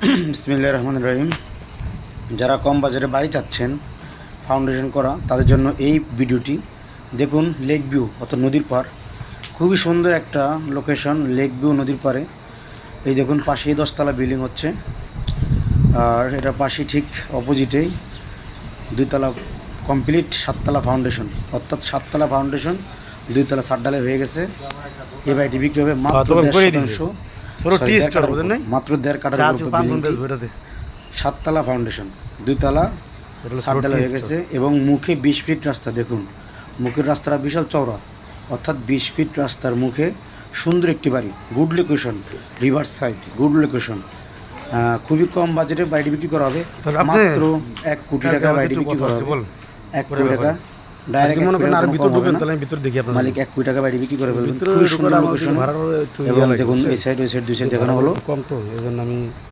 বিসমিল্লাহির রহমানির রহিম। যারা কম বাজারে বাড়ি চাচ্ছেন ফাউন্ডেশন করা, তাদের জন্য এই ভিডিওটি দেখুন। লেক ভিউ অর্থাৎ নদীর পার, খুবই সুন্দর একটা লোকেশন। লেক ভিউ নদীর পারে, এই দেখুন পাশেই 10তলা বিল্ডিং হচ্ছে, আর এটা পাশে ঠিক অপোজিটেই 2তলা কমপ্লিট 7তলা ফাউন্ডেশন, অর্থাৎ 7তলা ফাউন্ডেশন 2তলা ছাদ ঢালাই হয়ে গেছে। এই বাড়িটি বিক্রি হবে মাত্র 1.5 শতাংশ, মাত্র 1.5 কাঠার উপর। 7তলা ফাউন্ডেশন, 2তলা ছাদ ঢালাই হয়ে গেছে এবং মুখে 20 ফিট রাস্তা। দেখুন মুখের রাস্তাটা বিশাল চওড়া, অর্থাৎ 20 ফিট রাস্তার মুখে সুন্দর একটি বাড়ি। Good location, river side, good location. খুবই কম বাজেটে বাড়ি বিক্রি করা হবে, মাত্র 1 কোটি টাকা বাড়ি বিক্রি করা হবে। 1 কোটি টাকা ডাইরেক্ট মালিক 1 কোটি টাকা বাড়ি বিক্রি করে ফেলবেন। খুবই সুন্দর লোকেশন এবং দেখুন এই সাইড ওই সাইড 2 সাইড দেখানো হলো।